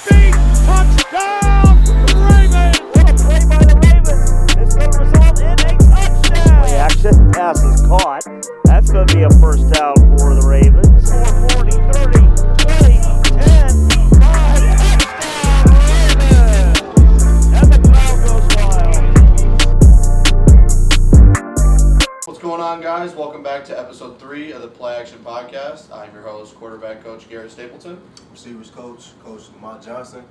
feet. Touchdown, Ravens! What a play by the Ravens. It's going to result in a touchdown. Play action. Pass is caught. That's going to be a first down for the Ravens. 40, 30, 20, 10, 5, touchdown, Ravens! And the crowd goes wild. What's going on, guys? Welcome back to episode 3 of the Play Action Podcast. I'm your host, quarterback coach Garrett Stapleton. Receivers coach, Coach Lamont Johnson.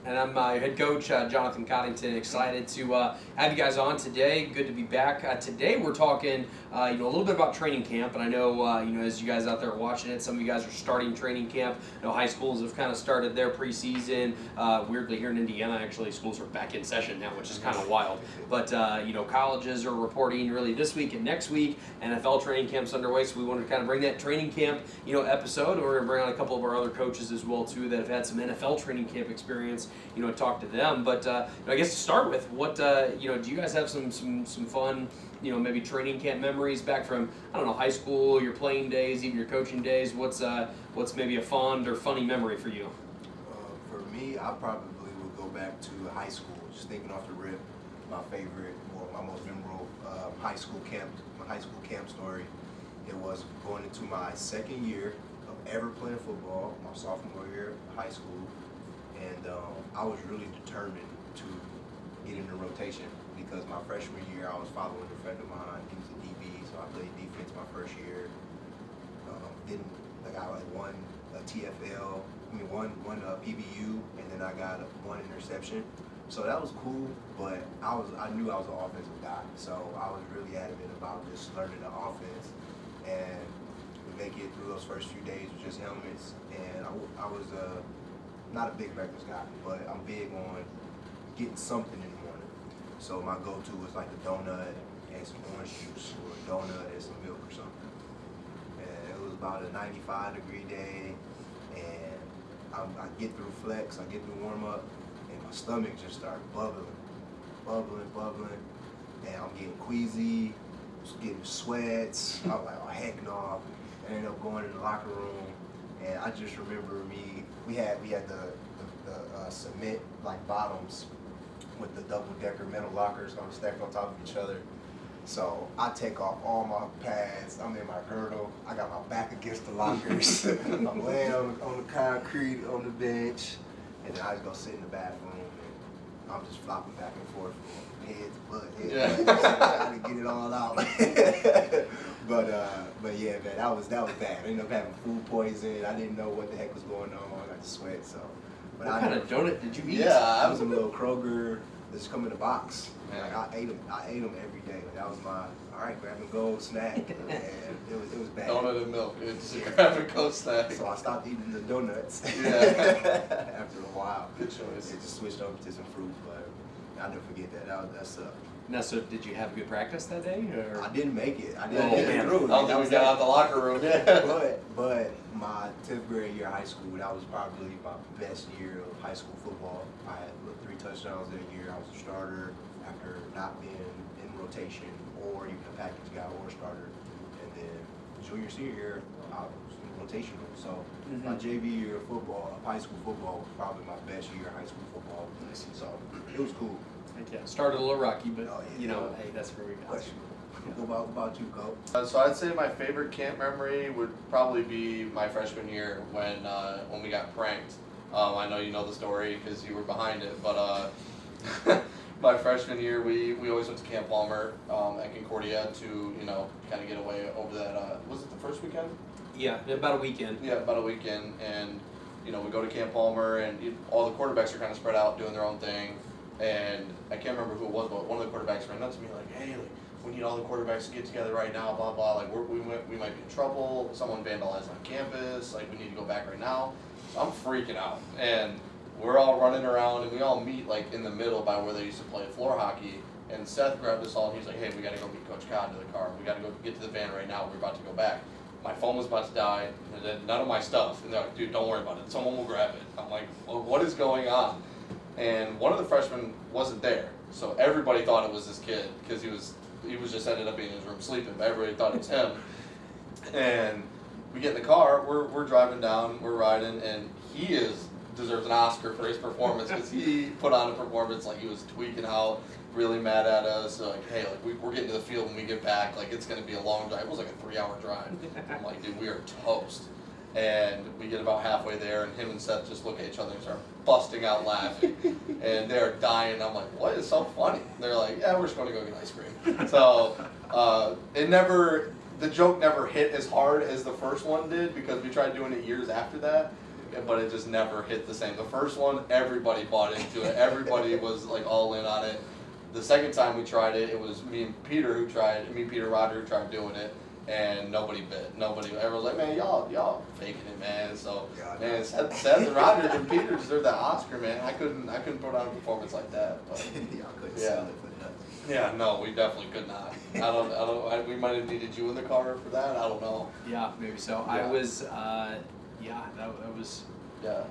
And I'm head coach Jonathan Coddington. Excited to have you guys on today. Good to be back. Today we're talking, a little bit about training camp. And I know, as you guys out there are watching it, some of you guys are starting training camp. I know high schools have kind of started their preseason. Weirdly, here in Indiana, actually, schools are back in session now, which is kind of wild. But colleges are reporting really this week and next week. NFL training camp's underway, so we wanted to kind of bring that training camp, episode. And we're gonna bring on a couple of our other coaches as well too that have had some NFL training camp experience. Talk to them. But I guess to start with, what do you guys have some fun, maybe training camp memories back from, I don't know, high school, your playing days, even your coaching days? What's maybe a fond or funny memory for you? For me, I probably would go back to high school. Just thinking off the rip, my most memorable high school camp story. It was going into my second year of ever playing football, my sophomore year of high school. And I was really determined to get into rotation because my freshman year I was following a friend of mine. He was a DB, so I played defense my first year. I won a TFL, one PBU, and then I got one interception. So that was cool, but I knew I was an offensive guy, so I was really adamant about just learning the offense. And we make it through those first few days with just helmets, and I was not a big breakfast guy, but I'm big on getting something in the morning. So my go-to was like a donut and some orange juice, or a donut and some milk or something. And it was about a 95-degree day, and I get through flex, I get through warm-up, and my stomach just started bubbling, and I'm getting queasy, getting sweats. I was like, oh heck no. I ended up going in the locker room, and I just remember we had the cement like bottoms with the double-decker metal lockers stacked on top of each other. So I take off all my pads, I'm in my girdle, I got my back against the lockers, I'm laying on the concrete on the bench, and then I just go sit in the bathroom and I'm just flopping back and forth from head to butt, trying to get it all out. But yeah, man, that was bad. I ended up having food poisoning. I didn't know what the heck was going on. I got to sweat. So, but What kind of donut did you eat? Yeah, I was a little Kroger. Just come in a box. Like I ate them every day. Like that was my grab and go snack. And it was bad. Donut and milk. It's a grab and go snack. So I stopped eating the donuts. Yeah. After a while. Good choice. It just switched over to some fruit, but I'll never forget that. That sucked. Now, so did you have a good practice that day? Or? I didn't make it. I Oh, didn't get man. through. I don't think we got out the locker room. Yeah. But my 10th grade year of high school, that was probably my best year of high school football. I had 3 touchdowns that year. I was a starter after not being in rotation or even a package guy or a starter. And then senior year, I was in rotational. So my JV year of football, of high school football, was probably my best year of high school football. So it was cool. Yeah, started a little rocky, but hey, that's where we got. What about you, Coach? So I'd say my favorite camp memory would probably be my freshman year when we got pranked. I know you know the story because you were behind it, but my freshman year we always went to Camp Palmer at Concordia to kind of get away over that. Was it the first weekend? Yeah, about a weekend. Yeah, about a weekend, and we go to Camp Palmer, and all the quarterbacks are kind of spread out doing their own thing. And I can't remember who it was, but one of the quarterbacks ran up to me like, "Hey, we need all the quarterbacks to get together right now, blah blah. Like we might be in trouble. Someone vandalized on campus. Like we need to go back right now." So I'm freaking out, and we're all running around, and we all meet like in the middle by where they used to play floor hockey. And Seth grabbed us all, and he's like, "Hey, we got to go meet Coach Codd to the car. We got to go get to the van right now. We're about to go back." My phone was about to die, and then none of my stuff. And they're like, "Dude, don't worry about it. Someone will grab it." I'm like, "Well, what is going on?" And one of the freshmen wasn't there, so everybody thought it was this kid because he was just ended up being in his room sleeping, but everybody thought it was him. And we get in the car, we're driving down, we're riding, and he is deserves an Oscar for his performance because he put on a performance like he was tweaking out, really mad at us. Like, hey, like we're getting to the field when we get back. Like it's gonna be a long drive. It was like a 3-hour drive. I'm like, dude, we are toast. And we get about halfway there, and him and Seth just look at each other and start busting out laughing. And they're dying. I'm like, what is so funny? And they're like, yeah, we're just going to go get ice cream. So the joke never hit as hard as the first one did because we tried doing it years after that, but it just never hit the same. The first one, everybody bought into it. Everybody was like all in on it. The second time we tried it, it was me and Peter Roger who tried doing it. And nobody bit. Everyone was like, man, y'all faking it, man. So, man, Seth and Roger and Peter deserved that Oscar, man. I couldn't put on a performance like that. But, Y'all couldn't sell it for nothing. yeah, no, we definitely could not. We might have needed you in the car for that. I don't know. Yeah, maybe so. Yeah. I was, that was. Yeah.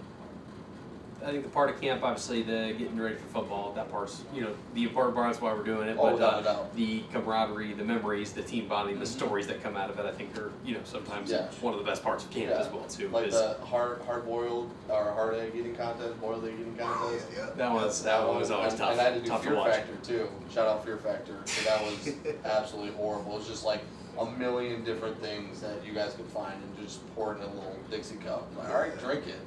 I think the part of camp, obviously, the getting ready for football, that part's, the important part. That's why we're doing it. Oh, but without a doubt. the camaraderie, the memories, the team bonding, the stories that come out of it, I think are, sometimes one of the best parts of camp as well, too. Like the hard-boiled or hard egg eating contest, boiled egg eating contest. That one was always tough. And I had to do tough Fear to watch. Factor too. Shout out Fear Factor. So that was absolutely horrible. It was just like a million different things that you guys could find and just pour it in a little Dixie cup. I'm like, all right, drink it.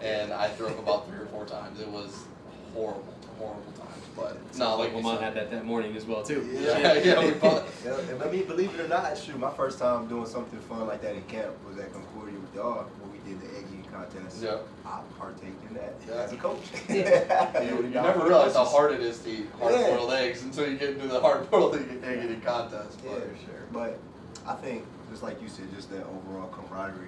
And I threw up about 3 or 4 times. It was horrible times. But no, like Lamont had that morning as well too. Yeah, we both. And I mean, believe it or not, shoot, my first time doing something fun like that in camp was at Concordia with y'all when we did the egg eating contest. Yeah. I partaked in that as a coach. You never realize how hard it is to eat hard-boiled eggs until you get into the hard-boiled egg eating contest. Yeah, sure. But I think, just like you said, just that overall camaraderie.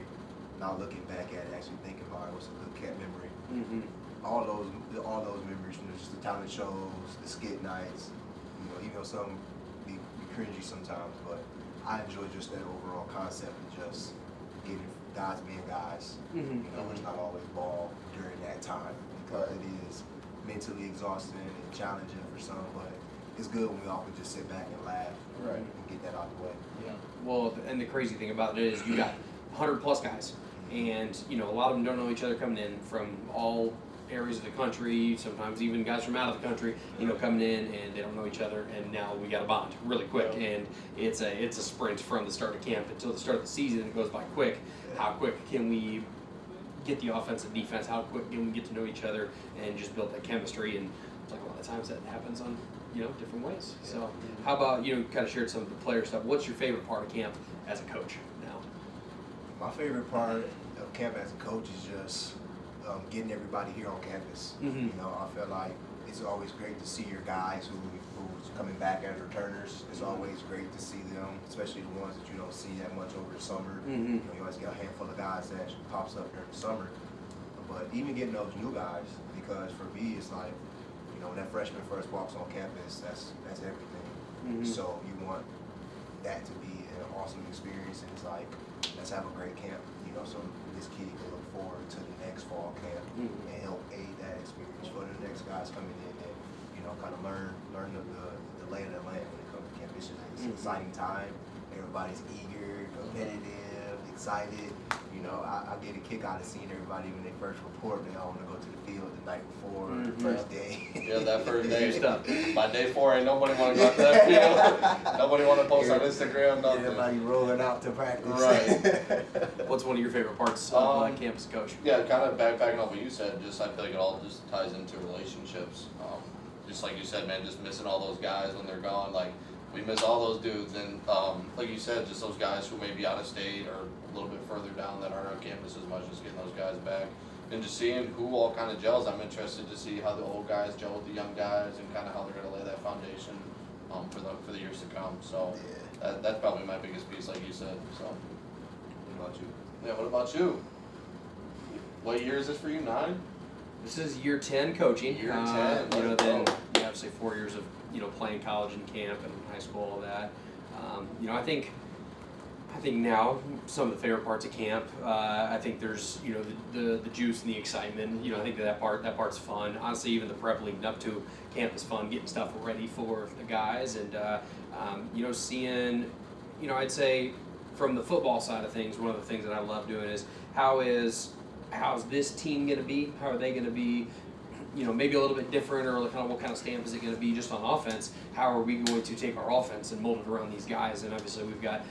Now looking back at it, actually thinking about it, was a good camp memory. Mm-hmm. All those memories, just the talent shows, the skit nights. Even though some be cringy sometimes, but I enjoy just that overall concept of just getting guys being guys. Mm-hmm. It's not always ball during that time because it is mentally exhausting and challenging for some, but it's good when we all can just sit back and laugh and get that out of the way. Yeah. Well, and the crazy thing about it is you got 100+ guys, and a lot of them don't know each other coming in from all areas of the country. Sometimes even guys from out of the country, coming in and they don't know each other, and now we got a bond really quick. And it's a sprint from the start of camp until the start of the season. It goes by quick. How quick can we get the offense and defense? How quick can we get to know each other and just build that chemistry? And like a lot of times that happens on different ways. So how about kind of shared some of the player stuff? What's your favorite part of camp as a coach now? My favorite part of camp as a coach is just getting everybody here on campus. Mm-hmm. I feel like it's always great to see your guys who's coming back as returners. It's always great to see them, especially the ones that you don't see that much over the summer. Mm-hmm. You always get a handful of guys that pops up during the summer. But even getting those new guys, because for me it's like, when that freshman first walks on campus, that's everything. Mm-hmm. So you want that to be an awesome experience, and it's like, let's have a great camp, so this kid can look forward to the next fall camp and help aid that experience for the next guys coming in and, kind of learn the lay of the land when it comes to camp. It's an exciting time. Everybody's eager, competitive, excited. I get a kick out of seeing everybody when they first report. They all want to go to the field the night before, the first day. Yeah, that first day. By day 4, ain't nobody want to go out to that field. Nobody want to post on Instagram. Nothing. Everybody rolling out to practice. Right. What's one of your favorite parts of campus coach? Yeah, kind of backing up what you said. I feel like it all just ties into relationships. Just like you said, man, just missing all those guys when they're gone. Like, we miss all those dudes, and like you said, just those guys who may be out of state or a little bit further down that aren't on campus as much, just getting those guys back. And just seeing who all kind of gels. I'm interested to see how the old guys gel with the young guys and kind of how they're going to lay that foundation for the years to come. So that's probably my biggest piece, like you said. So, What about you? yeah, what about you? What year is this for you? 9? This is year 10 coaching. Year 10, Then obviously 4 years of playing college and camp and high school, all that. I think now some of the favorite parts of camp. I think there's the juice and the excitement. I think that part's fun. Honestly, even the prep leading up to camp is fun, getting stuff ready for the guys, and seeing. I'd say from the football side of things, one of the things that I love doing is how how's this team going to be? How are they going to be? Maybe a little bit different, or kind of what kind of stamp is it going to be just on offense? How are we going to take our offense and mold it around these guys? And obviously we've got,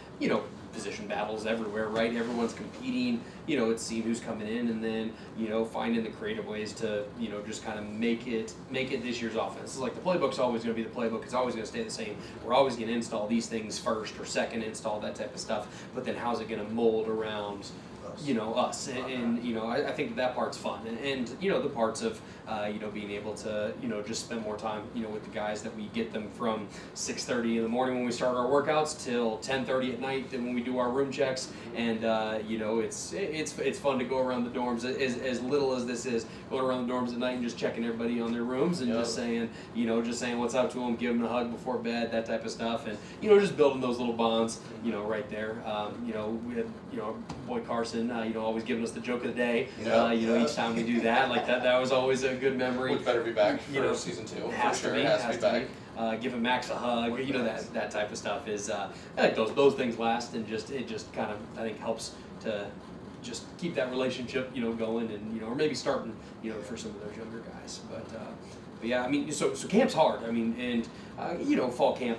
position battles everywhere, right? Everyone's competing, it's seeing who's coming in, and then, finding the creative ways to, just kind of make it this year's offense. It's like the playbook's always going to be the playbook. It's always going to stay the same. We're always going to install these things first or second, install that type of stuff. But then how's it going to mold around us, and I think that part's fun, and the parts of being able to just spend more time with the guys, that we get them from 6:30 in the morning when we start our workouts till 10:30 at night when we do our room checks, and it's fun to go around the dorms, as little as this is, going around the dorms at night and just checking everybody on their rooms, and just saying what's up to them, giving them a hug before bed, that type of stuff, and just building those little bonds right there. We had boy Carson always giving us the joke of the day. Each time we do that, like that was always a good memory. Which better be back for season 2. Has for to sure. be, It has to be back. Giving Max a hug, that type of stuff is I think those things last, and it just kind of, I think, helps to just keep that relationship going, and or maybe starting for some of those younger guys. But yeah, so camp's hard. And fall camp,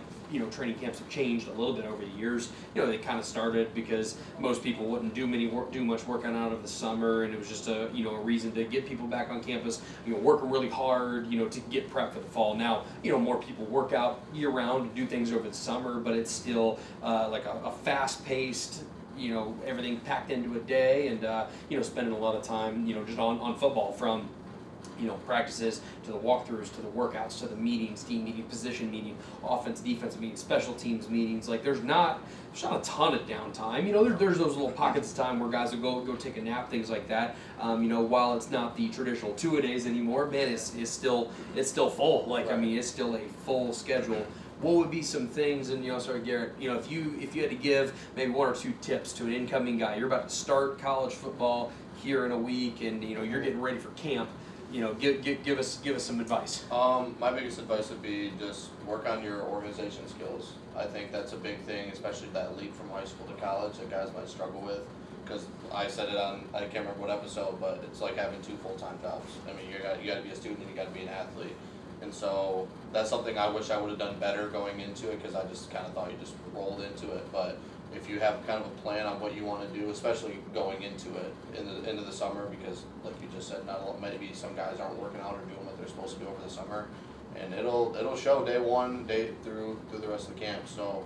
training camps have changed a little bit over the years. They kind of started because most people wouldn't do much working out of the summer, and it was just a reason to get people back on campus, working really hard, to get prep for the fall. Now, more people work out year round, do things over the summer, but it's still like a fast-paced, everything packed into a day, and spending a lot of time, just on football, from practices to the walkthroughs to the workouts to the meetings, team meeting, position meeting, offense, defense meetings, special teams meetings. Like there's not a ton of downtime. There's those little pockets of time where guys will go take a nap, things like that. While it's not the traditional 2-a-days anymore, man, it's still full. Like it's still a full schedule. What would be some things, and sorry, Garrett, if you had to give maybe 1 or 2 tips to an incoming guy, you're about to start college football here in a week, and you're getting ready for camp. Give us some advice. My biggest advice would be just work on your organization skills. I think that's a big thing, especially that leap from high school to college that guys might struggle with. Because I said it on, I can't remember what episode, but it's like having 2 full-time jobs. You got to be a student and you got to be an athlete. And so that's something I wish I would have done better going into it, because I just kind of thought you just rolled into it. But if you have kind of a plan on what you want to do, especially going into it into the summer, because like you just said, maybe some guys aren't working out or doing what they're supposed to do over the summer, and it'll show day one, day through the rest of the camp. So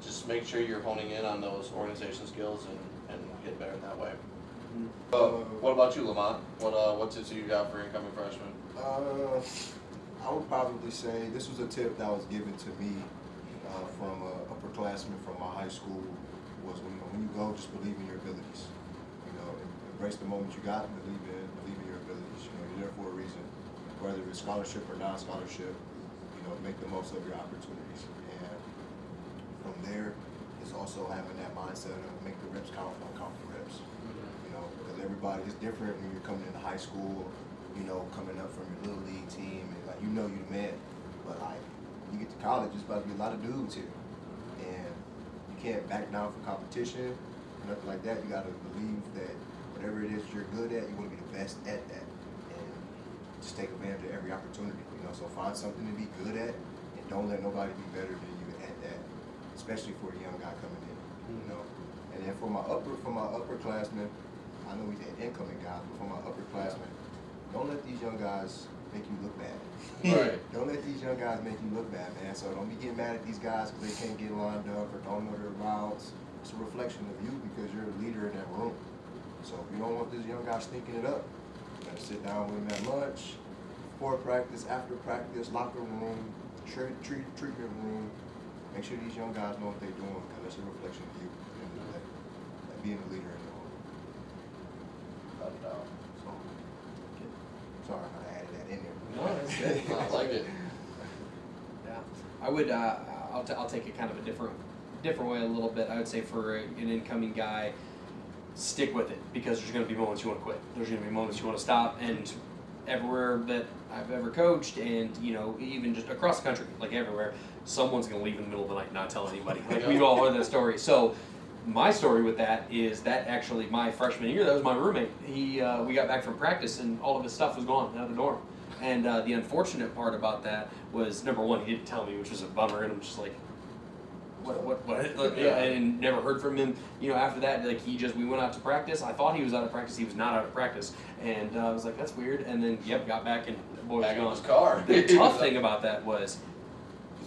just make sure you're honing in on those organization skills and get better in that way. What about you, Lamont? What tips do you got for incoming freshmen? I would probably say this was a tip that was given to me from an upperclassman from my high school, was when you go, just believe in your abilities. Embrace the moment you got, believe in your abilities. You're there for a reason, whether it's scholarship or non-scholarship. Make the most of your opportunities, and from there, it's also having that mindset of make the reps count, don't count the reps. Because everybody is different when you're coming into high school. Coming up from your little league team, and you're the man, but you get to college, there's about to be a lot of dudes here, and you can't back down from competition, nothing like that. You got to believe that whatever it is you're good at, you want to be the best at that, and just take advantage of every opportunity. So find something to be good at, and don't let nobody be better than you at that, especially for a young guy coming in. And then for my upperclassmen, I know we had incoming guys, but for my upperclassmen, don't let these young guys make you look bad. Right. Don't let these young guys make you look bad, man. So don't be getting mad at these guys because they can't get lined up or don't know their routes. It's a reflection of you because you're a leader in that room. So if you don't want this young guy stinking it up, you gotta sit down with him at lunch, before practice, after practice, locker room, treatment room. Make sure these young guys know what they're doing, because that's a reflection of you and being a leader in the room. So, sorry I added that in there. No, that's good. I like it. Yeah, I would. I'll take it kind of a different way a little bit. I would say for an incoming guy, stick with it, because there's going to be moments you want to quit. There's going to be moments you want to stop, and everywhere that I've ever coached, and even just across the country, like everywhere, someone's going to leave in the middle of the night and not tell anybody. Like we've all heard that story. So my story with that is that actually my freshman year, that was my roommate. We got back from practice and all of his stuff was gone out of the dorm. And the unfortunate part about that was, number one, he didn't tell me, which was a bummer, and I'm just like, what? Yeah, and never heard from him. After that, like we went out to practice. I thought he was out of practice. He was not out of practice, and I was like, that's weird. And then, got back and the boy was Back in gone. his car. The tough thing about that was,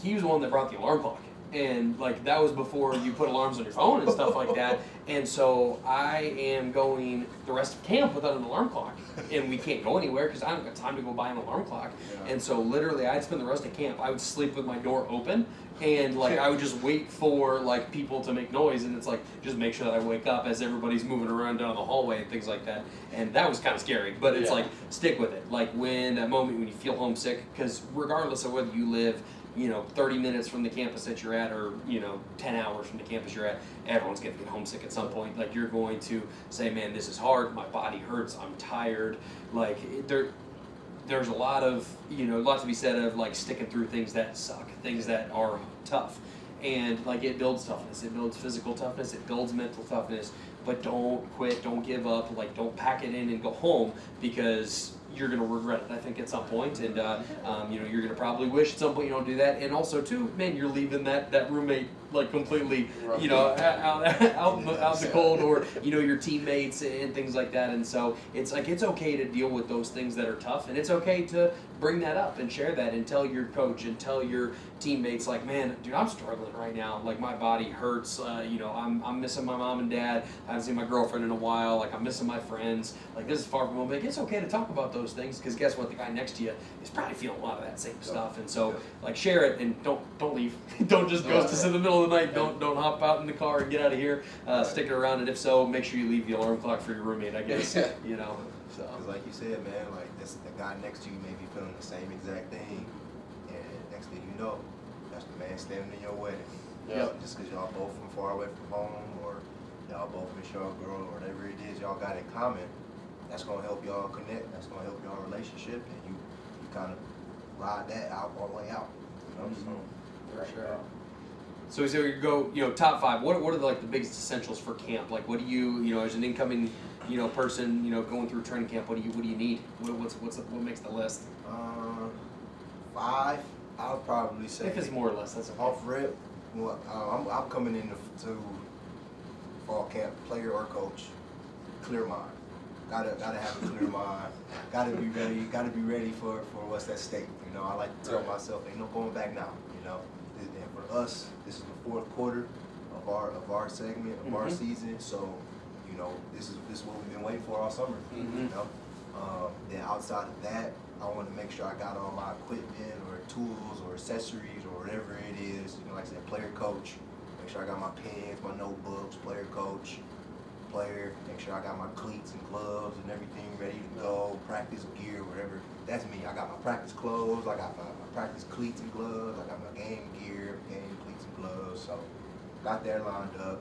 he was the one that brought the alarm clock. And like that was before you put alarms on your phone and stuff like that. And so I am going the rest of camp without an alarm clock, and we can't go anywhere because I don't got time to go buy an alarm clock. Yeah. And so literally, I'd spend the rest of camp. I would sleep with my door open, and like I would just wait for like people to make noise, and it's like just make sure that I wake up as everybody's moving around down the hallway and things like that. And that was kind of scary, but it's like stick with it. Like when that moment when you feel homesick, because regardless of whether you live 30 minutes from the campus that you're at or, 10 hours from the campus you're at, everyone's going to get homesick at some point. Like, you're going to say, man, this is hard, my body hurts, I'm tired. Like, there's a lot of, lots to be said of, like, sticking through things that suck, things that are tough. And, like, it builds toughness, it builds physical toughness, it builds mental toughness, but don't quit, don't give up, like, don't pack it in and go home, because you're going to regret it, I think, at some point, and you're going to probably wish at some point you don't do that, and also, too, man, you're leaving that roommate, like, completely, out in the cold, or, your teammates and things like that, and so it's like, it's okay to deal with those things that are tough, and it's okay to bring that up and share that and tell your coach and tell your teammates, like, man, dude, I'm struggling right now, like, my body hurts, I'm missing my mom and dad, I haven't seen my girlfriend in a while, like, I'm missing my friends, like, this is far from home. Like, it's okay to talk about those things, because guess what, the guy next to you is probably feeling a lot of that same stuff, and so, like, share it, and don't leave. Don't just go to in the middle of the night, don't hop out in the car and get out of here, stick it around, and if so, make sure you leave the alarm clock for your roommate, I guess, so. Because like you said, man, like the guy next to you may be feeling the same exact thing, and next thing you know, that's the man standing in your wedding. Just because y'all both from far away from home, or y'all both miss y'all girl, or whatever it is y'all got in common, that's gonna help y'all connect. That's gonna help y'all relationship, and you kind of ride that out all the way out. For sure. So you go, top 5. What are the biggest essentials for camp? Like, what do you, as an incoming, person, going through training camp, what do you need? What makes the list? 5, I would probably say. If it's more or less, that's okay. Off rip, well, I'm coming into fall camp, player or coach, clear mind. Gotta have a clear mind. Gotta be ready for what's at stake. I like to tell myself, ain't no going back now. And for us, this is the 4th quarter of our segment of our season. So, this is what we've been waiting for all summer. Then outside of that, I want to make sure I got all my equipment or tools or accessories or whatever it is. Like I said, player coach. Make sure I got my pens, my notebooks. Player coach. Player, make sure I got my cleats and gloves and everything ready to go, practice gear, whatever. That's me. I got my practice clothes, I got my practice cleats and gloves, I got my game gear, game cleats and gloves, so got that lined up.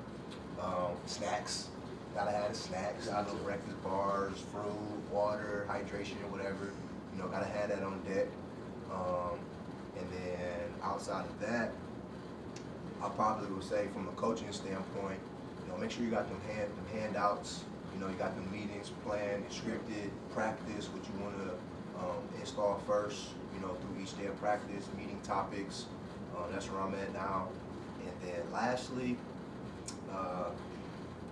Snacks, gotta have the snacks, little breakfast bars, fruit, water, hydration, whatever. Gotta have that on deck. And then outside of that, I probably would say from a coaching standpoint, make sure you got them handouts. You got them meetings planned, scripted, practice what you want to install first. Through each day of practice, meeting topics. That's where I'm at now. And then lastly,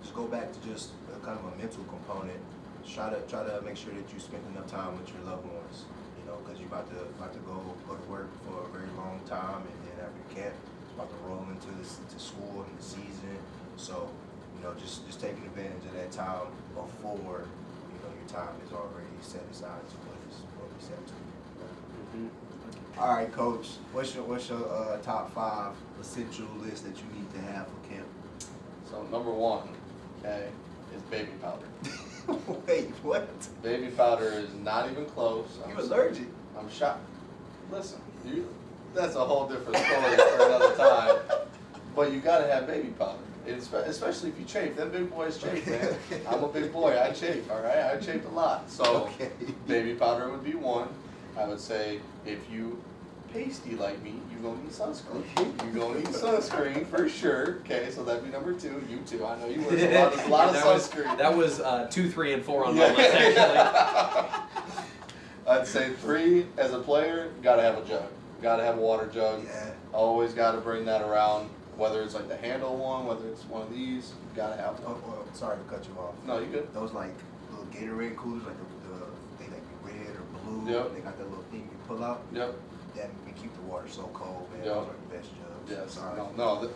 just go back to just kind of a mental component. Try to make sure that you spend enough time with your loved ones. Because you're about to go to work for a very long time, and then after camp, it's about to roll into school and the season. So. Just taking advantage of that time before, your time is already set aside to what we set to. All right, Coach. What's your top 5 essential list that you need to have for camp? So number 1, okay, is baby powder. Wait, what? Baby powder is not even close. You allergic? I'm shocked. Listen, that's a whole different story for another time. But you gotta have baby powder. Especially if you chafe. Them big boys chafe, man. I'm a big boy. I chafe, all right? I chafe a lot. So baby powder would be 1. I would say if you pasty like me, you're gonna need sunscreen. You're gonna need sunscreen for sure. Okay, so that'd be number 2. You too. I know you wear a lot of sunscreen. That was 2, 3, and 4 on my list actually. I'd say 3 as a player, gotta have a jug. Gotta have a water jug. Yeah. Always gotta bring that around. Whether it's like the handle one, whether it's one of these, you gotta have one. Oh, sorry to cut you off. No, you good. Those like little Gatorade coolers, like they like red or blue. Yep. They got that little thing you pull out. Yep. That we keep the water so cold, man. Yep. Those are the best jugs. Yes. Sorry. No.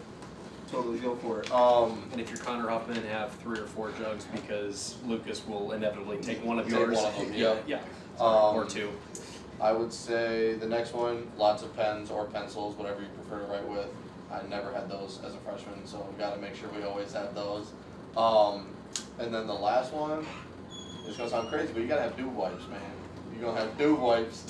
Totally go for it. And if you're Connor Huffman, have 3 or 4 jugs because Lucas will inevitably take one of Take yours. one of them, yeah. Yeah. Um, Or 2. I would say the next one, lots of pens or pencils, whatever you prefer to write with. I never had those as a freshman, so we gotta make sure we always have those. And then the last one, it's gonna sound crazy, but you gotta have dew wipes, man. You're gonna have dew wipes.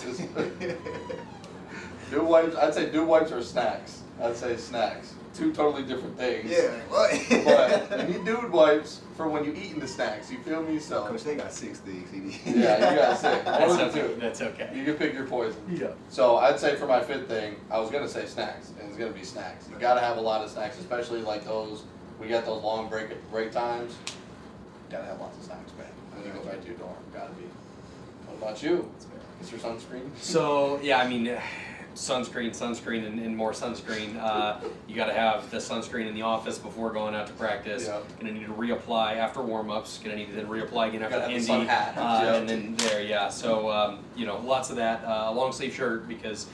Dew wipes, I'd say dew wipes or snacks. I'd say snacks. 2 totally different things. Yeah. What? But you need dew wipes for when you eating the snacks, you feel me? So, Coach, they got 6 things. yeah, you gotta say. That's One of okay. the 2. That's okay. You can pick your poison. Yeah. So I'd say for my 5th thing, I was gonna say snacks, and it's gonna be snacks. You gotta have a lot of snacks, especially like those. We got those long break times. Gotta have lots of snacks, man. When you go back to your dorm, gotta be. What about you? Is your sunscreen? So yeah, I mean, sunscreen, and more sunscreen. You got to have the sunscreen in the office before going out to practice. Yep. Gonna need to reapply after warm-ups. Gonna need to then reapply again after Gotta have the Indy, sun hat. Yep. and then there, yeah. So lots of that. A long sleeve shirt because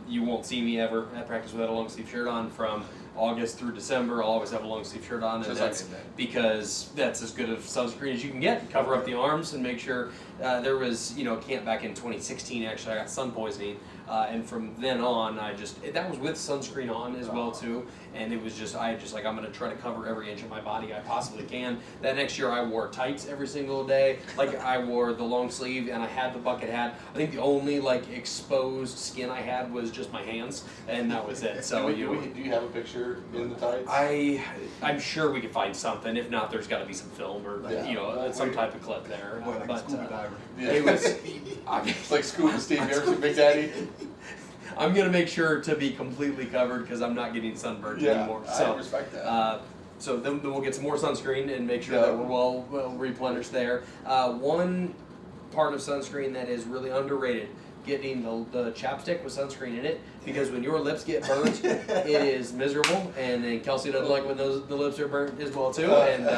you won't see me ever at practice without a long sleeve shirt on from August through December. I'll always have a long sleeve shirt on, and Just that's like that. because that's as good of sunscreen as you can get. Cover up the arms and make sure. There was camp back in 2016. Actually, I got sun poisoning, and from then on, that was with sunscreen on as well too. And it was I'm gonna try to cover every inch of my body I possibly can. That next year, I wore tights every single day. Like I wore the long sleeve, and I had the bucket hat. I think the only exposed skin I had was just my hands, and that was it. So do you have a picture in the tights? I'm sure we could find something. If not, there's got to be some film or some type of clip there. Boy, like But scuba diver. Yeah. it was. It's like Scuba Steve. You ever seen Big Daddy? I'm gonna make sure to be completely covered because I'm not getting sunburned Yeah, anymore. I So, respect that. so then we'll get some more sunscreen and make sure that we're well replenished there. One part of sunscreen that is really underrated. Getting the chapstick with sunscreen in it, because when your lips get burnt, it is miserable, and then Kelsey doesn't like when the lips are burnt as well too, and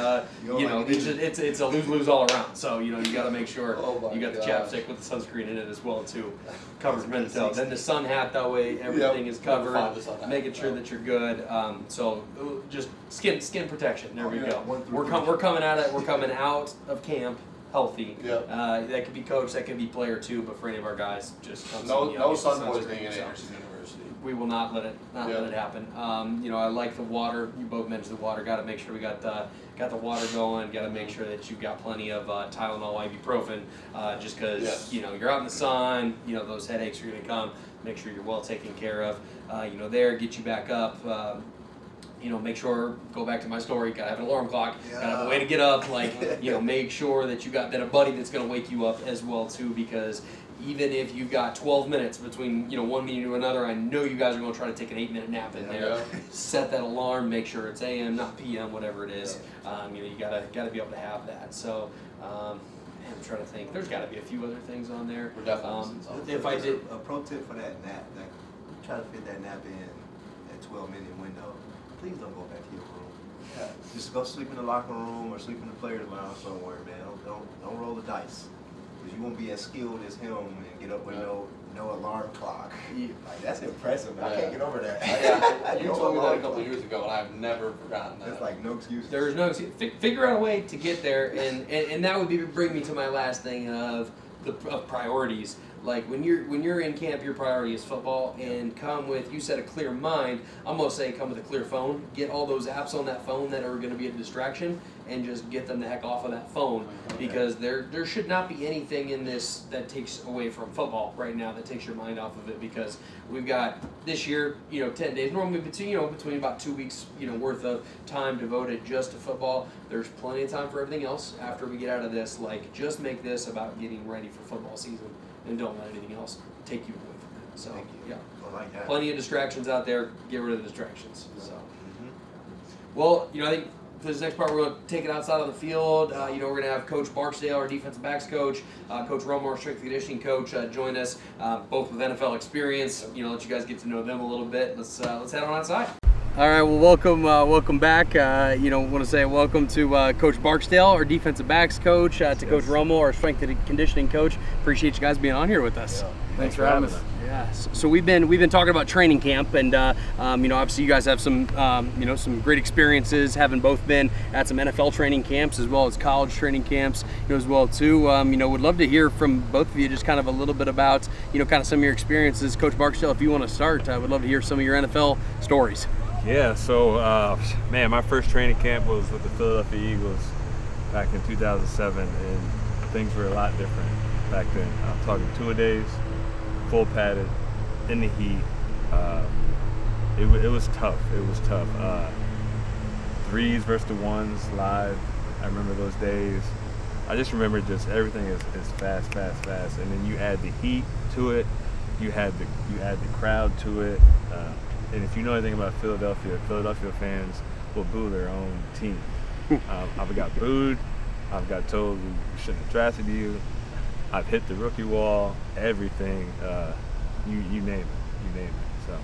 it's a lose all around. So you got to make sure you got the chapstick with the sunscreen in it as well too, covered from head to toe. Then the sun hat, that way everything is covered, making sure that you're good. So just skin protection. There we go. We're coming out of camp healthy. Yep. That could be coach, that could be player too, but for any of our guys, just No sun sunscreen, poisoning in so Anderson University. we will not let it happen. I like the water. You both mentioned the water. Got to make sure we got the water going. Got to make sure that you've got plenty of Tylenol, ibuprofen, just because you're out in the sun. Those headaches are going to come. Make sure you're well taken care of. Get you back up. Make sure, go back to my story, gotta have an alarm clock, gotta have a way to get up, make sure that you got then a buddy that's gonna wake you up as well too, because even if you've got 12 minutes between, one meeting to another, I know you guys are gonna try to take an 8-minute nap in there. Yeah. Set that alarm, make sure it's AM, not PM, whatever it is. You gotta be able to have that. So, I'm trying to think, there's gotta be a few other things on there. We're definitely missing something. If I did, A pro tip for that nap, try to fit that nap in that 12-minute window. Please don't go back to your room. Yeah. Just go sleep in the locker room or sleep in the players' lounge somewhere, man. Don't roll the dice, because you won't be as skilled as him and get up with no alarm clock. That's impressive. Man. I can't get over that. You told me that a couple of years ago, and I've never forgotten that. That's like no excuse. There's no excuse. Figure out a way to get there, and that would bring me to my last thing of priorities. Like when you're in camp, your priority is football, and you said a clear mind. I'm gonna say come with a clear phone. Get all those apps on that phone that are gonna be a distraction, and just get them the heck off of that phone, because there should not be anything in this that takes away from football right now, that takes your mind off of it, because we've got this year 10 days, normally between about 2 weeks worth of time devoted just to football. There's plenty of time for everything else after we get out of this. Just make this about getting ready for football season, and don't let anything else take you away from it. So Thank you. yeah, I like that. plenty of distractions out there. Get rid of the distractions. So Mhm. well, I think for this next part, we're going to take it outside of the field. We're going to have Coach Barksdale, our defensive backs coach, Coach Rummell, our strength and conditioning coach, join us, both with NFL experience. Let you guys get to know them a little bit. Let's head on outside. All right, well, welcome back. Want to say welcome to Coach Barksdale, our defensive backs coach, to Coach Rummell, our strength and conditioning coach. Appreciate you guys being on here with us. Yeah. Thanks for having us. Yeah. So we've been talking about training camp, and obviously you guys have some some great experiences, having both been at some NFL training camps as well as college training camps, as well too. Would love to hear from both of you just kind of a little bit about kind of some of your experiences. Coach Barksdale, if you want to start, I would love to hear some of your NFL stories. Yeah, so my first training camp was with the Philadelphia Eagles back in 2007, and things were a lot different back then. I'm talking 2-a-days, full padded, in the heat. It was tough. It was tough. 3s versus the 1s live. I remember those days. I just remember just everything is fast, and then you add the heat to it. You add the crowd to it. And if you know anything about Philadelphia fans will boo their own team. I've got booed. I've got told we shouldn't have drafted you. I've hit the rookie wall. Everything. You name it. So,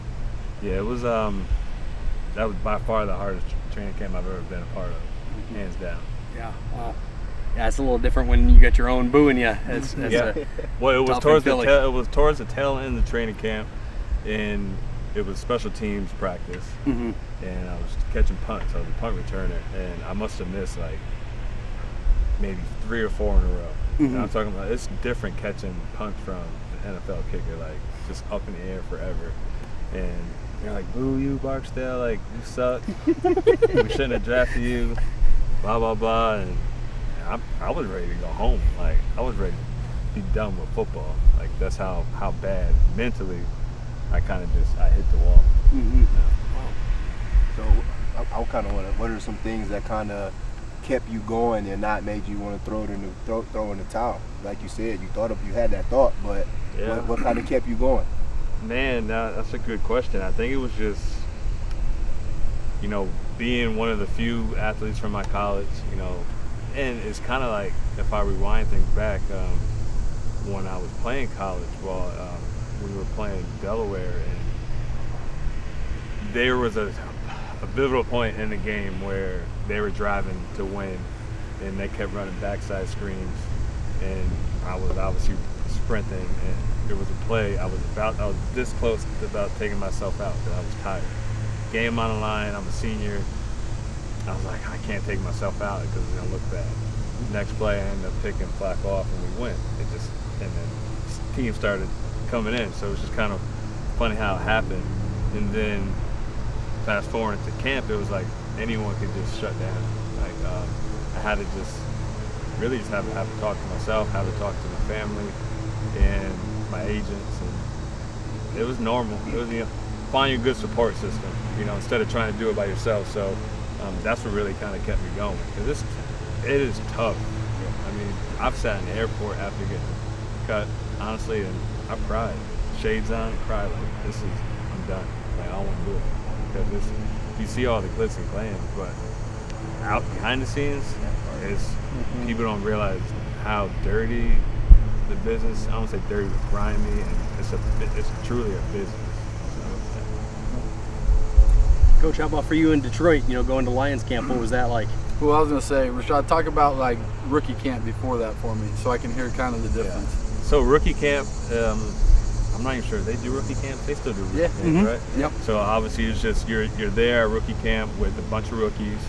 yeah, it was. That was by far the hardest training camp I've ever been a part of, hands down. Yeah. Wow. Yeah, it's a little different when you got your own booing you. Well, it was towards the tail end of the training camp, and it was special teams practice, and I was catching punts. I was a punt returner, and I must have missed like maybe 3 or 4 in a row. And I'm talking about, it's different catching punts from the NFL kicker, like just up in the air forever. And they're like, boo you, Barksdale, like you suck. We shouldn't have drafted you, blah, blah, blah. And I was ready to go home. Like I was ready to be done with football. Like that's how bad mentally I kind of I hit the wall. So I kind of want to. What are some things that kind of kept you going and not made you want to throw in the towel? Like you said, you had that thought, but what kind of kept you going? Man, that's a good question. I think it was just, being one of the few athletes from my college, and it's kind of like if I rewind things back, when I was playing college, we were playing Delaware, and there was a pivotal point in the game where they were driving to win, and they kept running backside screens, and I was obviously sprinting, and there was a play I was this close to about taking myself out, but I was tired. Game on the line, I'm a senior. I was like, I can't take myself out because it's gonna look bad. Next play, I ended up picking Flack off, and we win. And then the team started coming in, so it was just kind of funny how it happened. And then fast forward to camp, it was like anyone could just shut down. Like I had to just really just have to talk to myself, have to talk to my family and my agents, and it was normal. It was find your good support system, instead of trying to do it by yourself. So that's what really kind of kept me going, because it is tough. I mean, I've sat in the airport after getting cut, honestly, and I've cried, shades on, cried like I'm done. Like I don't want to do it, because you see all the glitz and glam, but out behind the scenes is people don't realize how dirty the business. I don't say dirty, but grimy, and it's truly a business. Coach, how about for you in Detroit? Going to Lions camp, what was that like? Well, I was going to say, Rashad, talk about like rookie camp before that for me, so I can hear kind of the difference. Yeah. So rookie camp, I'm not even sure they do rookie camp. They still do rookie camp, right? Yep. So obviously it's just you're there at rookie camp with a bunch of rookies.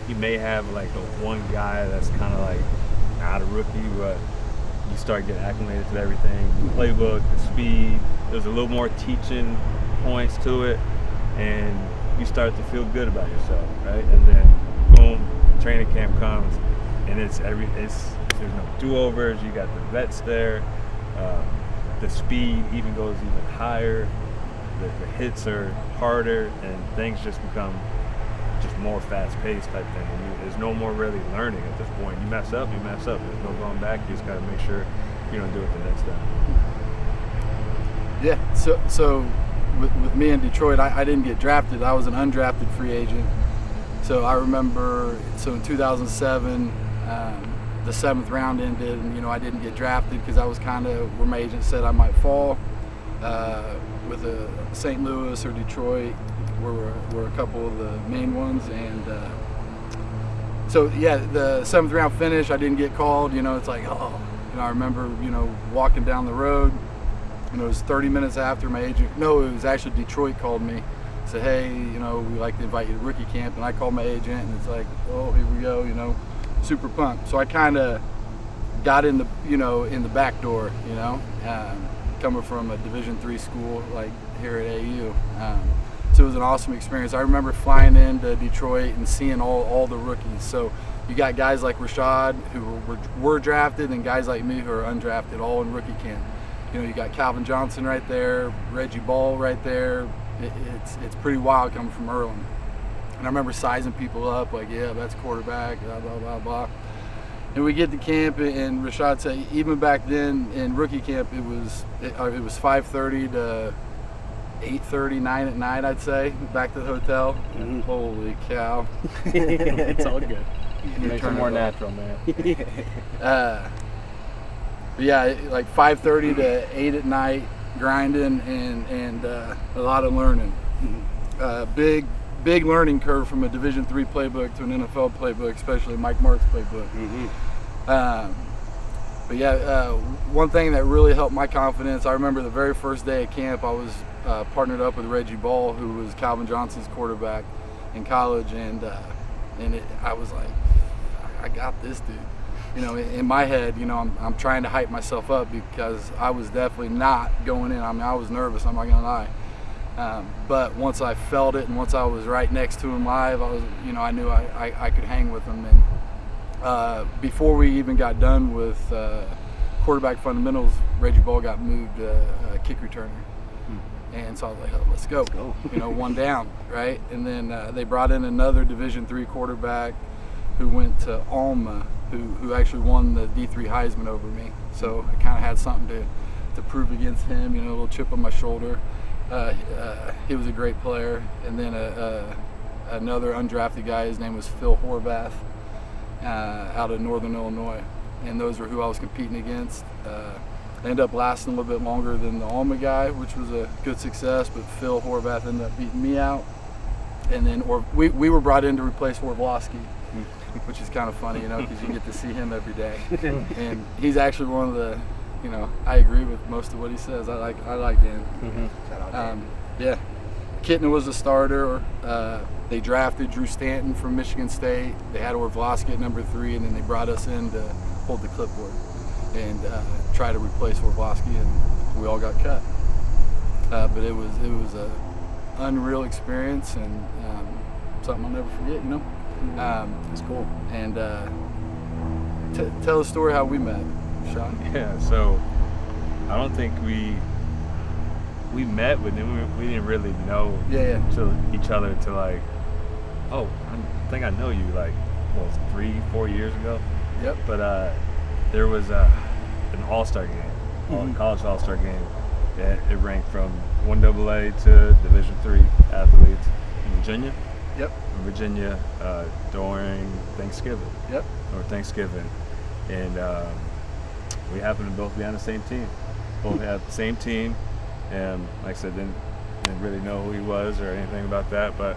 You may have like the one guy that's kind of like not a rookie, but you start getting acclimated to everything. The playbook, the speed. There's a little more teaching points to it, and you start to feel good about yourself, right? And then boom, training camp comes, and there's no do-overs. You got the vets there. The speed even goes even higher. The hits are harder, and things just become just more fast-paced type thing. And there's no more really learning at this point. You mess up. There's no going back. You just got to make sure you don't do it the next time. Yeah. So with me in Detroit, I didn't get drafted. I was an undrafted free agent. So I remember, so in 2007, the 7th round ended, and I didn't get drafted because I was kind of where my agent said I might fall. With St. Louis or Detroit were a couple of the main ones, and so yeah, the 7th round finish, I didn't get called. It's like, I remember walking down the road. It was 30 minutes after my agent. No, it was actually Detroit called me. Said, hey, we'd like to invite you to rookie camp, and I called my agent, and it's like, oh, here we go, super pumped. So I kind of got in the in the back door, coming from a Division III school like here at AU. So it was an awesome experience. I remember flying into Detroit and seeing all the rookies. So you got guys like Rashad who were drafted, and guys like me who are undrafted, all in rookie camp. You got Calvin Johnson right there, Reggie Ball right there. It's pretty wild coming from Erland. And I remember sizing people up like, yeah, that's quarterback, blah, blah, blah, blah. And we get to camp, and Rashad said, even back then in rookie camp, it was 5:30 to 8:30, 9 at night, I'd say, back to the hotel. Mm-hmm. Holy cow. It's all good. Makes it more natural, man. But yeah, like 5:30 to 8 at night, grinding and a lot of learning. Big learning curve from a Division III playbook to an NFL playbook, especially Mike Mark's playbook. But yeah, one thing that really helped my confidence, I remember the very first day at camp, I was partnered up with Reggie Ball, who was Calvin Johnson's quarterback in college, and I was like, I got this dude. In my head, I'm trying to hype myself up because I was definitely not going in. I mean, I was nervous, I'm not gonna lie. But once I felt it, and once I was right next to him live, I knew I could hang with him. And before we even got done with quarterback fundamentals, Reggie Ball got moved kick returner. And so I was like, oh, let's go. One down, right? And then they brought in another Division III quarterback who went to Alma, who actually won the D3 Heisman over me. So I kind of had something to prove against him, a little chip on my shoulder. He was a great player. And then another undrafted guy, his name was Phil Horvath, out of Northern Illinois. And those were who I was competing against. I ended up lasting a little bit longer than the Alma guy, which was a good success, but Phil Horvath ended up beating me out. And then we were brought in to replace Orlovsky, which is kind of funny, because you get to see him every day. And he's actually one of the, I agree with most of what he says. I like Dan. Shout out Dan. Yeah. Kitten was a starter. They drafted Drew Stanton from Michigan State. They had Orlovsky at number 3, and then they brought us in to hold the clipboard and try to replace Orlovsky, and we all got cut. But it was a unreal experience, and something I'll never forget. It's cool. And tell the story how we met, Sean. Yeah, so I don't think we met, but then we didn't really know each other till like, I think I know you like 3-4 years ago. Yep. But there was an all-star game, college all-star game. It ranked from 1AA to Division III athletes in Virginia. Yep. In Virginia during Thanksgiving. Yep. Or Thanksgiving, and we happened to both be on the same team. Both had the same team, and like I said, didn't really know who he was or anything about that, but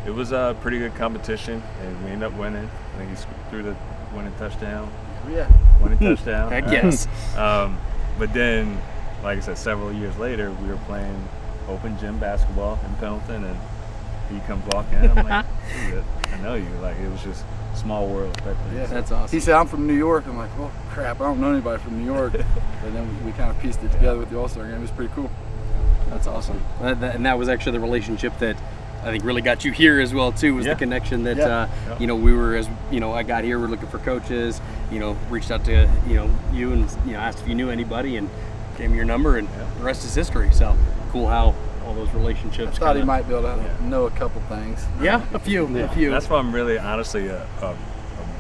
it was a pretty good competition, and we ended up winning. I think he threw the winning touchdown. Yeah. Winning touchdown. Heck yes. But then, like I said, several years later, we were playing open gym basketball in Pendleton, and he comes walking in. I'm like, dude, I know you. Like, it was just small world type thing. Yeah. That's awesome. He said, I'm from New York. I'm like, oh, crap, I don't know anybody from New York. And then we kind of pieced it together with the All-Star game. It was pretty cool. That's awesome. And that was actually the relationship that I think really got you here as well too, was the connection that we were, as I got here, we're looking for coaches, reached out to you and asked if you knew anybody, and gave me your number, and the rest is history. So cool how all those relationships. I thought he might be able to know a couple things. Yeah, a few. That's why I'm really honestly a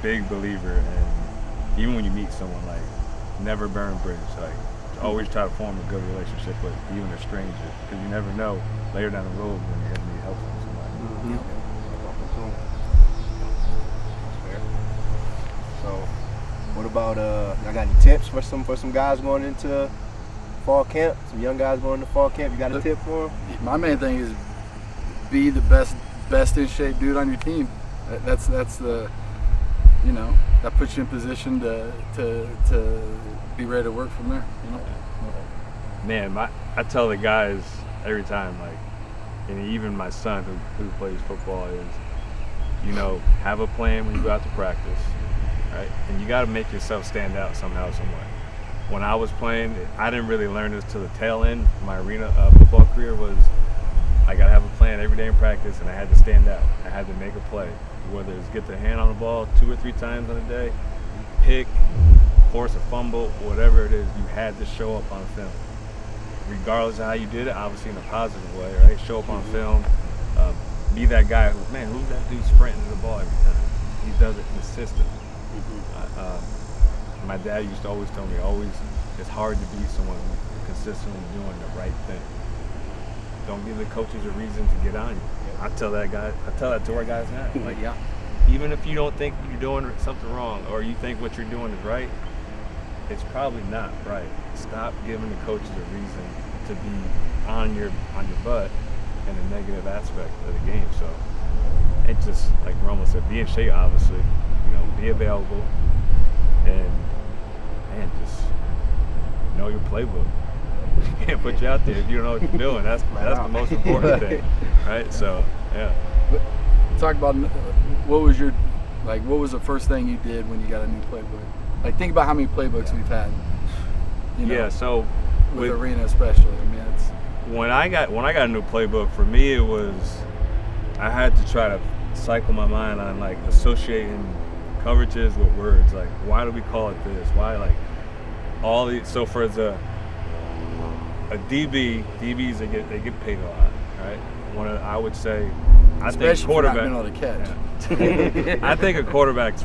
big believer in, even when you meet someone, like, never burn bridges. Like, always try to form a good relationship with even a stranger, because you never know later down the road when you're gonna need help from somebody. Fair. So, what about I got any tips for some guys going into fall camp? Some young guys going into fall camp. You got a tip for them? My main thing is be the best in shape dude on your team. That's the, you know, that puts you in position to be ready to work from there. You know. Man, I tell the guys every time, like, and even my son who plays football is, you know, have a plan when you go out to practice, right? And you got to make yourself stand out somehow, some way. When I was playing, I didn't really learn this till the tail end. My arena football career was, I got to have a plan every day in practice, and I had to stand out. I had to make a play, whether it's get the hand on the ball 2 or 3 times on a day, pick, force a fumble, whatever it is, you had to show up on film. Regardless of how you did it, obviously in a positive way, right? Show up on film, be that guy who, man, who's that dude sprinting to the ball every time? He does it consistently. My dad used to always tell me, it's hard to be someone who's consistently doing the right thing. Don't give the coaches a reason to get on you. I tell that to our guys now. Like, even if you don't think you're doing something wrong, or you think what you're doing is right, it's probably not right. Stop giving the coaches a reason to be on your butt in a negative aspect of the game. So it's just like Rummell said, be in shape, obviously. You know, be available, and just know your playbook. You can't put you out there if you don't know what you're doing. That's the most important thing, right? So yeah. Talk about what was the first thing you did when you got a new playbook? Like, think about how many playbooks we've had. You know, so with arena especially. I mean, it's when I got a new playbook, for me it was, I had to try to cycle my mind on like associating coverages with words. Like, why do we call it this? Why, like, all these? So for a DBs they get paid a lot, right? I would say, I especially think quarterback. If you're not being able to catch. I think a quarterback's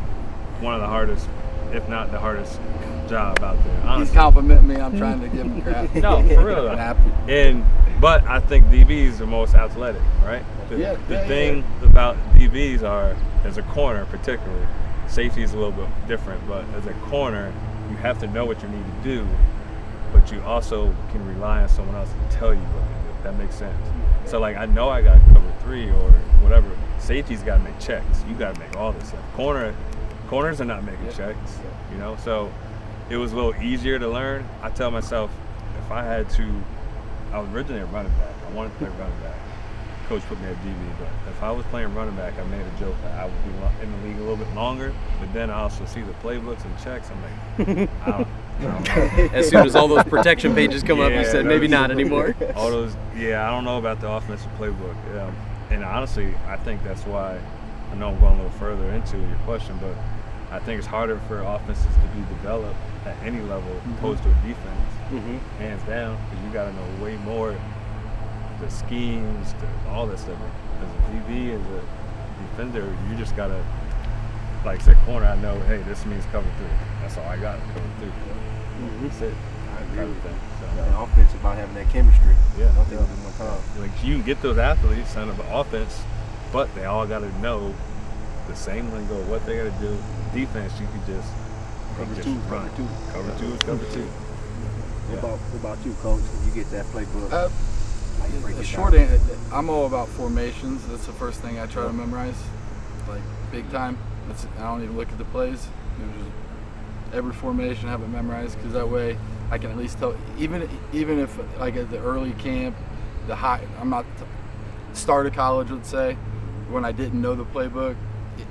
one of the hardest, if not the hardest job out there. Honestly. He's complimenting me. I'm trying to give him crap. No, for real. But I think DBs are the most athletic, right? The thing about DBs are, as a corner particularly, safety is a little bit different, but as a corner, you have to know what you need to do, but you also can rely on someone else to tell you what to do. If that makes sense. So, like, I know I got to cover 3 or whatever. Safety's got to make checks. You got to make all this stuff. Corners are not making checks, you know? So it was a little easier to learn. I tell myself, if I had to, I was originally a running back. I wanted to play running back. Coach put me at DB, but if I was playing running back, I made a joke that I would be in the league a little bit longer, but then I also see the playbooks and checks, I'm like, I don't know. As soon as all those protection pages come up, you said maybe not anymore. All those, I don't know about the offensive playbook. And honestly, I think that's why, I know I'm going a little further into your question, but I think it's harder for offenses to be developed at any level opposed to a defense, hands down, because you got to know way more, the schemes, all that stuff. As a DB, as a defender, you just got to, like, say corner, I know, hey, this means cover 3. That's all I got, cover 3. That's it. I agree with that. So, the offense about having that chemistry. Yeah. I don't think it's one time. Like, you can get those athletes on the offense, but they all got to know the same lingo, what they got to do. Defense, you can just Cover 2, run. Cover 2 is cover 2. What about you, Coach? When you get that playbook, how you break The it short down? end, I'm all about formations. That's the first thing I try to memorize, like, big time. I don't even look at the plays. Just every formation, have it memorized, because that way I can at least tell. Even if, like, at the early camp, I'm not start of college, let's say, when I didn't know the playbook,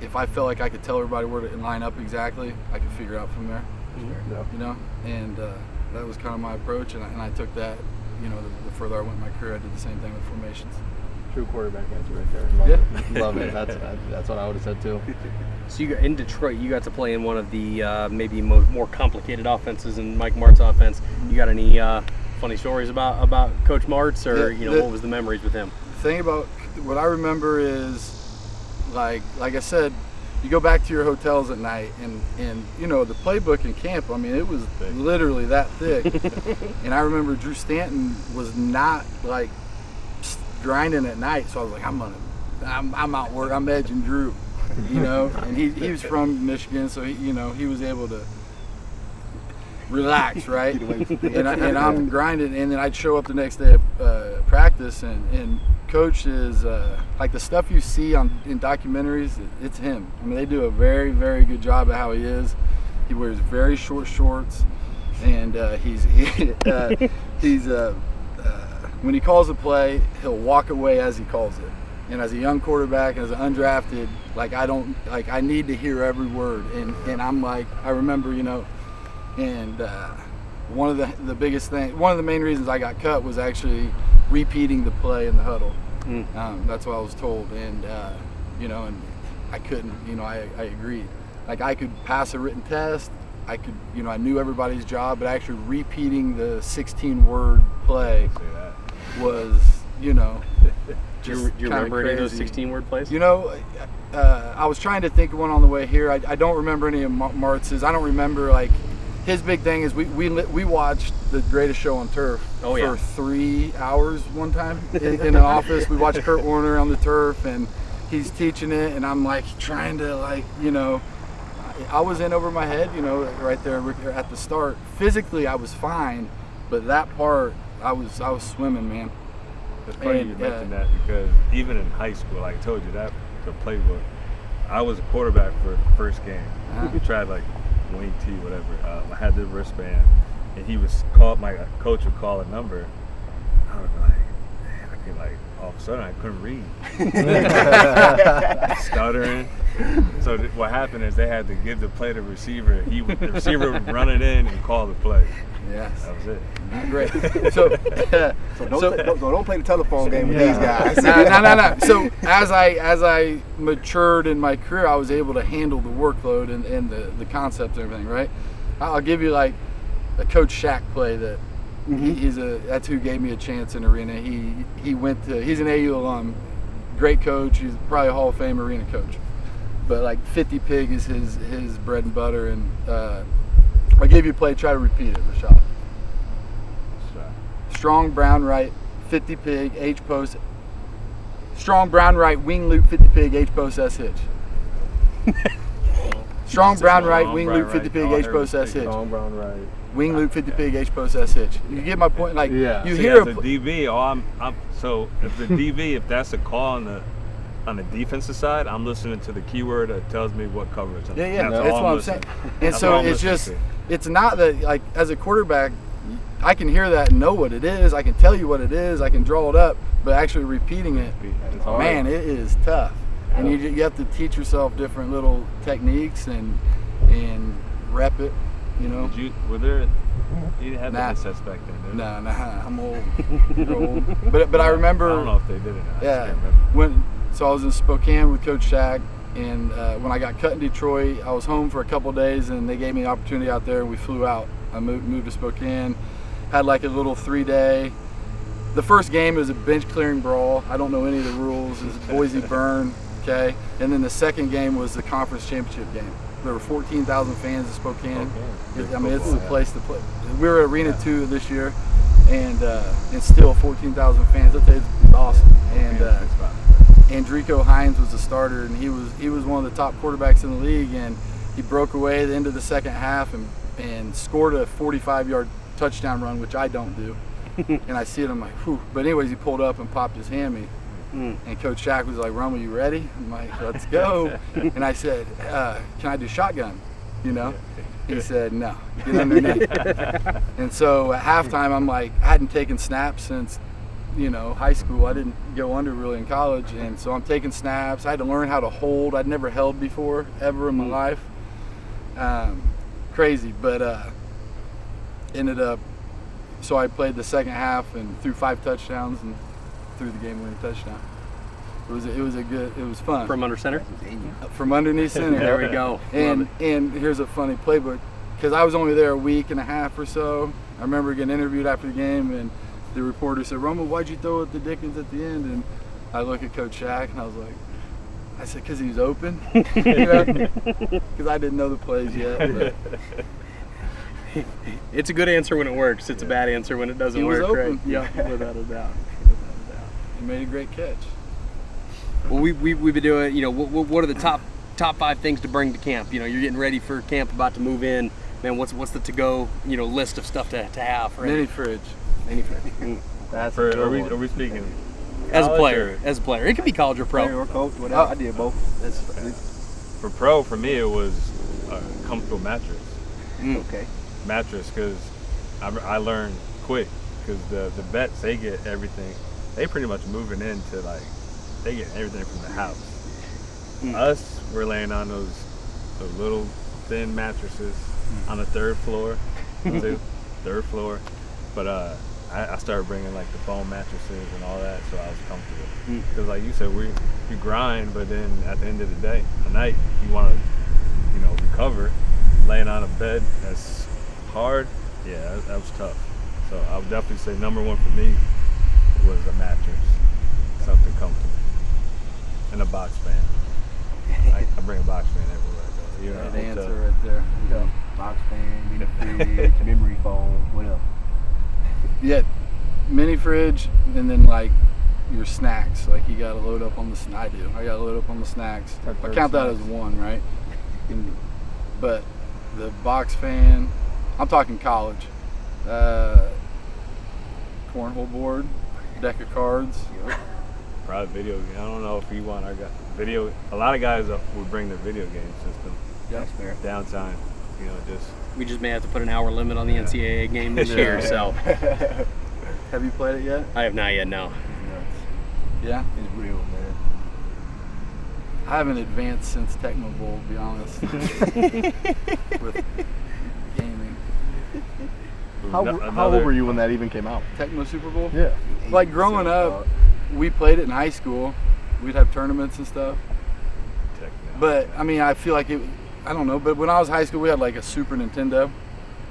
if I felt like I could tell everybody where to line up exactly, I could figure it out from there. You know, and that was kind of my approach, and I took that. You know, the further I went in my career, I did the same thing with formations. True quarterback answer right there. Love it. That's what I would have said too. So in Detroit, you got to play in one of the maybe more complicated offenses in Mike Mart's offense. You got any funny stories about Coach Martz, or what was the memories with him? The thing about what I remember is, like I said, you go back to your hotels at night, and you know, the playbook in camp, I mean, it was literally that thick. And I remember Drew Stanton was not like grinding at night, so I was like, I'm out work, I'm edging Drew, you know. And he was from Michigan, so he was able to relax, right? And I'm grinding, and then I'd show up the next day at practice, and Coach is like the stuff you see in documentaries, it's him. I mean, they do a very, very good job at how he is. He wears very short shorts, and he's when he calls a play, he'll walk away as he calls it. And as a young quarterback, as an undrafted, I need to hear every word. And I'm like, I remember, you know, and one of the main reasons I got cut was actually repeating the play in the huddle. That's what I was told, and you know, and I couldn't, you know, I agreed. Like, I could pass a written test, I could, you know, I knew everybody's job, but actually repeating the 16-word play was, you know, do you remember any of those 16-word plays? You know, I was trying to think of one on the way here. I don't remember any of Martz's. I don't remember, like, his big thing is we watched The Greatest Show on Turf for 3 hours one time in an office. We watched Kurt Warner on the turf, and he's teaching it, and I'm like trying to, like, you know, I was in over my head, you know, right there at the start. Physically, I was fine, but that part, I was swimming, man. It's funny you mentioned that, because even in high school, like I told you, that the playbook, I was a quarterback for the first game. We tried like wing T, whatever. I had the wristband, and my coach would call a number. I was like, man, I could, like, all of a sudden I couldn't read. Stuttering. So what happened is they had to give the play to the receiver. The receiver would run it in and call the play. Yes. That was it. Great. So don't play the telephone game with these guys. No. So as I matured in my career, I was able to handle the workload and the concept and everything, right? I'll give you like a Coach Shaq play that that's who gave me a chance in arena. He's an AU alum, great coach. He's probably a Hall of Fame arena coach. But like 50 pig is his bread and butter, and I'll give you a play, try to repeat it, Rashad. Strong brown right, 50 pig, H post. Strong brown right, wing loop, 50 pig, H post, S hitch. Strong brown right, wing loop, 50 pig, H post, S hitch. Strong brown right. Wing loop, 50 pig, H post, S hitch. You get my point? Like, you See, hear as a DB, so if the DB, if that's a call on the defensive side, I'm listening to the keyword that tells me what coverage. That's what I'm saying. And so it's just, it's not that, like, as a quarterback, I can hear that and know what it is. I can tell you what it is. I can draw it up, but actually repeating it, man, it is tough. And you have to teach yourself different little techniques and rep it, you know. You didn't have the headsets back then, did you? I'm old. You're old. But I remember. I don't know if they did it or not. So I was in Spokane with Coach Shaq, and when I got cut in Detroit, I was home for a couple of days, and they gave me an opportunity out there, and we flew out. I moved to Spokane, had like a little 3-day. The first game was a bench clearing brawl. I don't know any of the rules. It was Boise Burn, okay? And then the second game was the conference championship game. There were 14,000 fans in Spokane. It's the place to play. We were at Arena 2 this year, and still 14,000 fans. I'll tell you, it's awesome. And Andrico Hines was the starter, and he was one of the top quarterbacks in the league, and he broke away at the end of the second half and scored a 45-yard touchdown run, which I don't do. And I see it, I'm like, whew. But anyways, he pulled up and popped his hammy. And Coach Shaq was like, Rummell, you ready? I'm like, let's go. And I said, can I do shotgun? You know? He said, no, get underneath. And so at halftime, I'm like, I hadn't taken snaps since, you know, high school. I didn't go under really in college. And so I'm taking snaps. I had to learn how to hold. I'd never held before, ever in my life. Crazy, but ended up, so I played the second half and threw 5 touchdowns and threw the game-winning touchdown. It was fun. From under center? From underneath center. There we go. And here's a funny playbook, because I was only there a week and a half or so. I remember getting interviewed after the game, and the reporter said, Rummell, why'd you throw it to Dickens at the end? And I look at Coach Shaq, and I was like, I said, because he was open. Because I didn't know the plays yet. But It's a good answer when it works. It's a bad answer when it doesn't He was work. open. Right? Yeah, without a doubt. he made a great catch. Well, we've been doing, you know, what are the top 5 things to bring to camp? You know, you're getting ready for camp, about to move in. Man, what's the to-go, you know, list of stuff to have? Right? Mini fridge. Mini fridge. That's For, a good are one. we speaking As a college player, or- it could be college or pro. Player or coach, whatever. I did both. For pro, for me, it was a comfortable mattress. Okay. Mattress, because I learned quick. Because the vets, they get everything. They pretty much moving into they get everything from the house. Us, we're laying on those little thin mattresses on the third floor. Third floor. But I started bringing the foam mattresses and all that, so I was comfortable. Because like you said, you grind, but then at the end of the day, at night, you want to, recover. Laying on a bed that's hard, yeah, that was tough. So I would definitely say number 1 for me was a mattress, something comfortable, and a box fan. I bring a box fan everywhere I go. You know, Great answer right there. Yeah. Box fan, mini fridge, memory foam, what else? Yeah, mini fridge, and then your snacks. You gotta load up on the. I do. I gotta load up on the snacks. I count that as one, right? But the box fan, I'm talking college. Cornhole board, deck of cards. probably video game. I don't know if you want. I got video. A lot of guys would bring their video game system. That's fair. Downtime, just. We just may have to put an hour limit on the NCAA game this year, so. Have you played it yet? I have not yet, no. Yeah? It's real, man. I haven't advanced since Tecmo Bowl, to be honest. With gaming. How old were you when that even came out? Tecmo Super Bowl? Yeah. Growing up, we played it in high school. We'd have tournaments and stuff. But, I feel like it, I don't know, but when I was in high school, we had a Super Nintendo.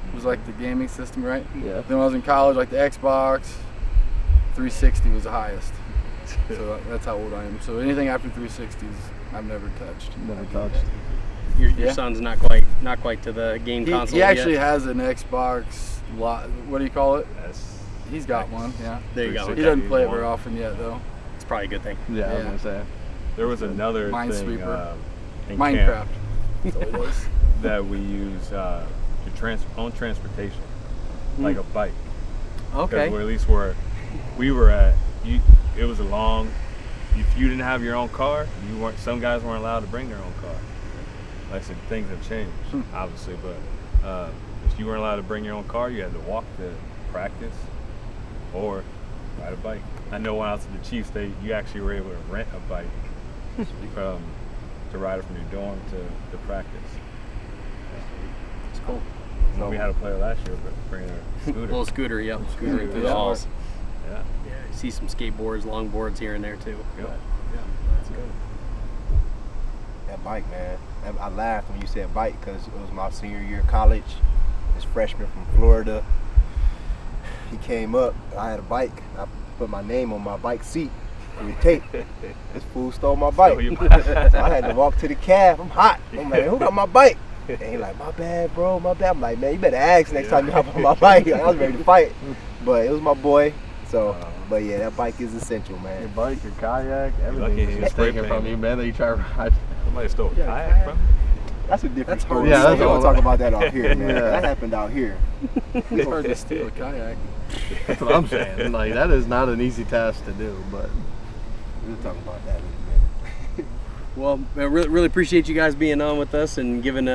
It was the gaming system, right? Yeah. Then when I was in college, the Xbox 360 was the highest. So that's how old I am. So anything after 360s, I've never touched. Never touched. Your son's not quite to the game console He actually yet. has an Xbox. What do you call it? He's got one. Yeah. There you go. He doesn't play it very often yet, though. It's probably a good thing. Yeah, I was gonna say. There was another Minesweeper. thing in Minecraft. camp That's all it was. that we use to own transportation, like a bike. Okay. Or at least where we were at, it was a long. If you didn't have your own car, some guys weren't allowed to bring their own car. Like I said, things have changed, obviously, but if you weren't allowed to bring your own car, you had to walk to practice or ride a bike. I know when I was at the Chiefs, you actually were able to rent a bike to ride it from your dorm to practice. It's cool. We had a player last year, but bringing a scooter. Little scooter, yep. Scootering through the Yeah. halls. Yeah. Yeah, you see some skateboards, longboards here and there too. Yep. But, yeah, that's good. That bike, man. I laughed when you said bike because it was my senior year of college. This freshman from Florida, he came up. I had a bike. I put my name on my bike seat with tape. This fool stole my bike. Stole your So I had to walk to the cab. I'm hot. I'm like, who got my bike? And he like, my bad, bro, my bad. I'm like, man, you better ask next time you hop on my bike. I was ready to fight. But it was my boy. So, but yeah, that bike is essential, man. Your bike, your kayak, lucky everything he is didn't spray taken paint from it. you, man. That you try to ride. Somebody stole a Yeah, kayak from me? That's a different That's story. hard. Yeah, that's we don't all- talk about that off here, man. Yeah. That happened out here. It's hard to steal a kayak. That's what I'm saying. That is not an easy task to do, but We'll talk about that in a minute. Well, I really appreciate you guys being on with us and giving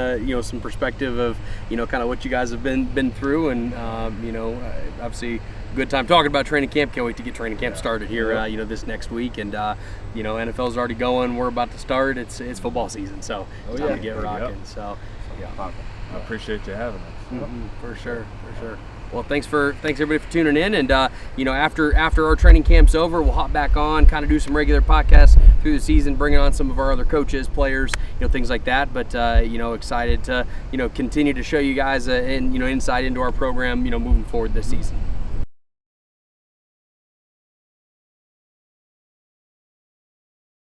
some perspective of kind of what you guys have been through, and obviously good time talking about training camp. Can't wait to get training camp started here this next week, and NFL's already going. We're about to start. It's football season, so it's time to get rocking. So I appreciate you having us. for sure. Well, thanks everybody for tuning in, and after our training camp's over, we'll hop back on, kind of do some regular podcasts through the season, bringing on some of our other coaches, players, things like that. But excited to continue to show you guys and insight into our program, moving forward this season.